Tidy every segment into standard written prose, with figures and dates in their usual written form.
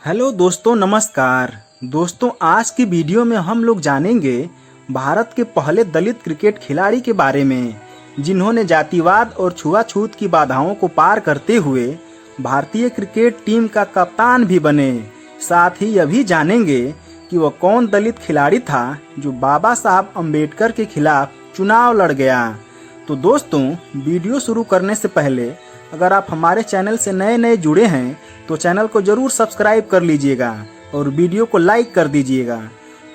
Hello दोस्तों, नमस्कार। दोस्तों, आज की वीडियो में हम लोग जानेंगे भारत के पहले दलित क्रिकेट खिलाड़ी के बारे में, जिन्होंने जातिवाद और छुआछूत की बाधाओं को पार करते हुए भारतीय क्रिकेट टीम का कप्तान भी बने। साथ ही यह भी जानेंगे कि वह कौन दलित खिलाड़ी था जो बाबा साहब अम्बेडकर के खिलाफ चुनाव लड़ गया। तो दोस्तों, वीडियो शुरू करने से पहले अगर आप हमारे चैनल से नए जुड़े हैं तो चैनल को जरूर सब्सक्राइब कर लीजिएगा और वीडियो को लाइक कर दीजिएगा।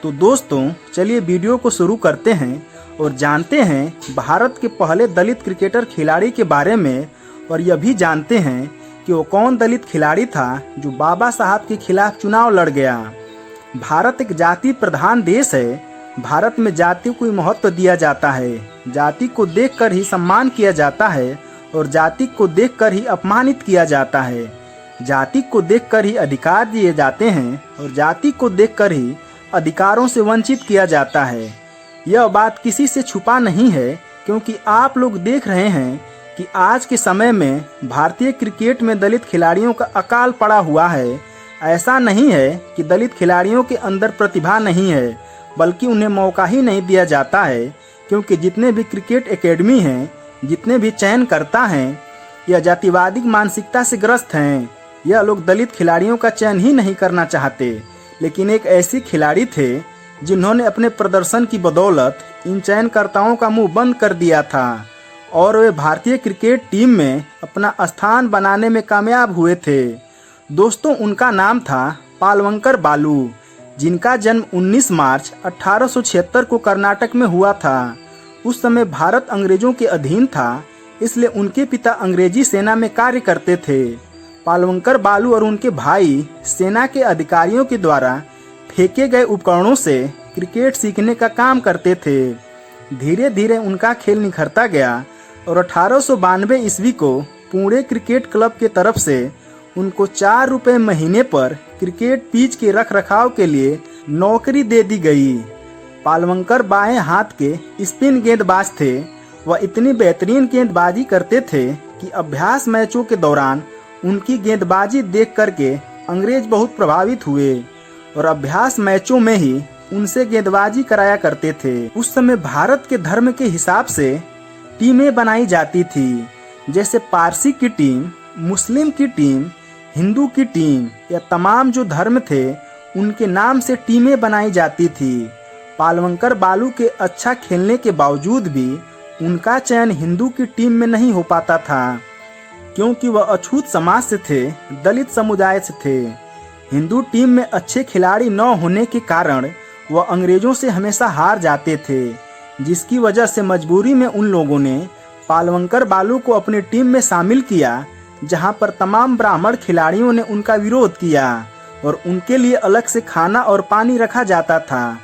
तो दोस्तों, चलिए वीडियो को शुरू करते हैं और जानते हैं भारत के पहले दलित क्रिकेटर खिलाड़ी के बारे में, और यह भी जानते हैं कि वो कौन दलित खिलाड़ी था जो बाबा साहब के खिलाफ चुनाव लड़ गया। भारत एक जाति प्रधान देश है। भारत में जाति को महत्व दिया जाता है। जाति को देखकर ही सम्मान किया जाता है और जाति को देखकर ही अपमानित किया जाता है। जाति को देखकर ही अधिकार दिए जाते हैं और जाति को देखकर ही अधिकारों से वंचित किया जाता है। यह बात किसी से छुपा नहीं है, क्योंकि आप लोग देख रहे हैं कि आज के समय में भारतीय क्रिकेट में दलित खिलाड़ियों का अकाल पड़ा हुआ है। ऐसा नहीं है कि दलित खिलाड़ियों के अंदर प्रतिभा नहीं है, बल्कि उन्हें मौका ही नहीं दिया जाता है, क्योंकि जितने भी क्रिकेट एकेडमी हैं, जितने भी चयनकर्ता हैं, यह जातिवादी मानसिकता से ग्रस्त हैं। यह लोग दलित खिलाड़ियों का चयन ही नहीं करना चाहते। लेकिन एक ऐसे खिलाड़ी थे जिन्होंने अपने प्रदर्शन की बदौलत इन चयनकर्ताओं का मुंह बंद कर दिया था और वे भारतीय क्रिकेट टीम में अपना स्थान बनाने में कामयाब हुए थे। दोस्तों, उनका नाम था पालवंकर बालू, जिनका जन्म 19 मार्च 1876 को कर्नाटक में हुआ था। उस समय भारत अंग्रेजों के अधीन था, इसलिए उनके पिता अंग्रेजी सेना में कार्य करते थे। पालवंकर बालू और उनके भाई सेना के अधिकारियों के द्वारा फेंके गए उपकरणों से क्रिकेट सीखने का काम करते थे। धीरे धीरे उनका खेल निखरता गया और 1892 ईस्वी को पुणे क्रिकेट क्लब के तरफ से उनको 4 रुपए महीने पर क्रिकेट पिच के रखरखाव के लिए नौकरी दे दी गई। पालवंकर बाएं हाथ के स्पिन गेंदबाज थे। वह इतनी बेहतरीन गेंदबाजी करते थे कि अभ्यास मैचों के दौरान उनकी गेंदबाजी देख करके अंग्रेज बहुत प्रभावित हुए और अभ्यास मैचों में ही उनसे गेंदबाजी कराया करते थे। उस समय भारत के धर्म के हिसाब से टीमें बनाई जाती थी, जैसे पारसी की टीम, मुस्लिम की टीम, हिंदू की टीम, या तमाम जो धर्म थे उनके नाम से टीमें बनाई जाती थी। पालवंकर बालू के अच्छा खेलने के बावजूद भी उनका चयन हिंदू की टीम में नहीं हो पाता था, क्योंकि वह अछूत समाज से थे, दलित समुदाय से थे। हिंदू टीम में अच्छे खिलाड़ी न होने के कारण वह अंग्रेजों से हमेशा हार जाते थे, जिसकी वजह से मजबूरी में उन लोगों ने पालवंकर बालू को अपनी टीम में शामिल किया, जहां पर तमाम ब्राह्मण खिलाड़ियों ने उनका विरोध किया और उनके लिए अलग से खाना और पानी रखा जाता था।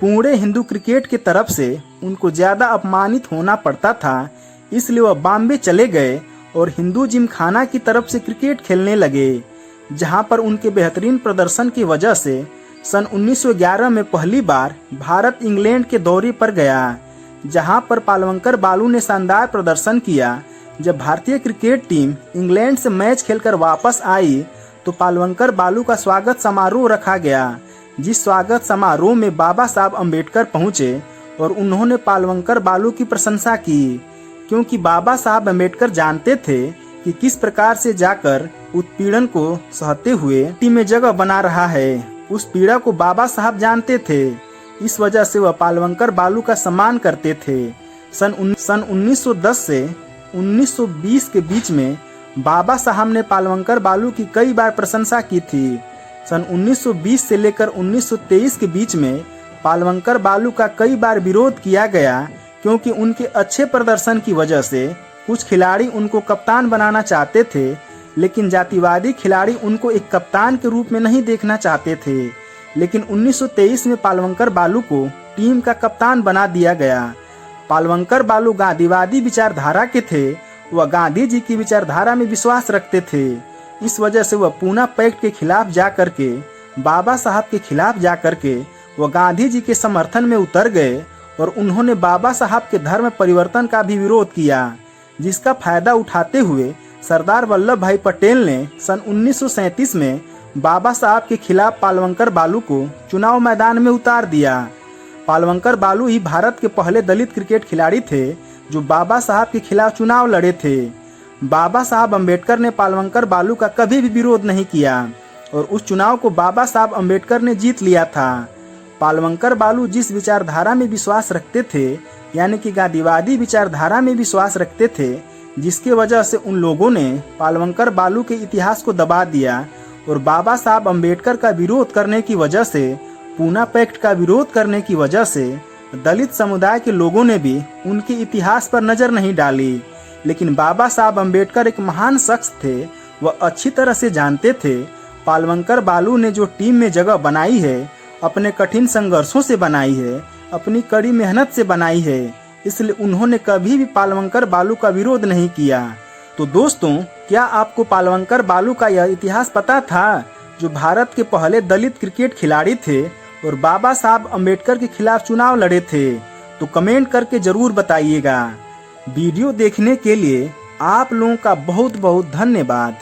पुणे हिंदू क्रिकेट की तरफ से उनको ज्यादा अपमानित होना पड़ता था, इसलिए वह बॉम्बे चले गए और हिंदू जिमखाना की तरफ से क्रिकेट खेलने लगे, जहां पर उनके बेहतरीन प्रदर्शन की वजह से सन 1911 में पहली बार भारत इंग्लैंड के दौरे पर गया, जहां पर पालवंकर बालू ने शानदार प्रदर्शन किया। जब भारतीय क्रिकेट टीम इंग्लैंड से मैच खेलकर वापस आई तो पालवंकर बालू का स्वागत समारोह रखा गया, जिस स्वागत समारोह में बाबा साहब अम्बेडकर पहुंचे और उन्होंने पालवंकर बालू की प्रशंसा की, क्योंकि बाबा साहब अम्बेडकर जानते थे कि किस प्रकार से जाकर उत्पीड़न को सहते हुए टीम में जगह बना रहा है। उस पीड़ा को बाबा साहब जानते थे, इस वजह से वह पालवंकर बालू का सम्मान करते थे। सन 1910 से 1920 के बीच में बाबा साहब ने पालवंकर बालू की कई बार प्रशंसा की थी। सन 1920 से लेकर 1923 के बीच में पालवंकर बालू का कई बार विरोध किया गया, क्योंकि उनके अच्छे प्रदर्शन की वजह से कुछ खिलाड़ी उनको कप्तान बनाना चाहते थे, लेकिन जातिवादी खिलाड़ी उनको एक कप्तान के रूप में नहीं देखना चाहते थे। लेकिन 1923 में पालवंकर बालू को टीम का कप्तान बना दिया गया। पालवंकर बालू गांधीवादी विचारधारा के थे। वह गांधी जी की विचारधारा में विश्वास रखते थे। इस वजह से वह पूना पैक्ट के खिलाफ जा करके, बाबा साहब के खिलाफ जा करके वह गांधी जी के समर्थन में उतर गए और उन्होंने बाबा साहब के धर्म परिवर्तन का भी विरोध किया, जिसका फायदा उठाते हुए सरदार वल्लभ भाई पटेल ने सन 1937 में बाबा साहब के खिलाफ पालवंकर बालू को चुनाव मैदान में उतार दिया। पालवंकर बालू ही भारत के पहले दलित क्रिकेट खिलाड़ी थे जो बाबा साहब के खिलाफ चुनाव लड़े थे। बाबा साहब अम्बेडकर ने पालवंकर बालू का कभी भी विरोध नहीं किया और उस चुनाव को बाबा साहब अम्बेडकर ने जीत लिया था। पालवंकर बालू जिस विचारधारा में विश्वास रखते थे, यानी कि गांधीवादी विचारधारा में विश्वास रखते थे, जिसके वजह से उन लोगों ने पालवंकर बालू के इतिहास को दबा दिया और बाबा साहब अम्बेडकर का विरोध करने की वजह से, पूना पैक्ट का विरोध करने की वजह से दलित समुदाय के लोगों ने भी उनके इतिहास पर नजर नहीं डाली। लेकिन बाबा साहब अम्बेडकर एक महान शख्स थे, वह अच्छी तरह से जानते थे पालवंकर बालू ने जो टीम में जगह बनाई है, अपने कठिन संघर्षों से बनाई है, अपनी कड़ी मेहनत से बनाई है, इसलिए उन्होंने कभी भी पालवंकर बालू का विरोध नहीं किया। तो दोस्तों, क्या आपको पालवंकर बालू का यह इतिहास पता था, जो भारत के पहले दलित क्रिकेट खिलाड़ी थे और बाबा साहब अम्बेडकर के खिलाफ चुनाव लड़े थे? तो कमेंट करके जरूर बताइएगा। वीडियो देखने के लिए आप लोगों का बहुत बहुत धन्यवाद।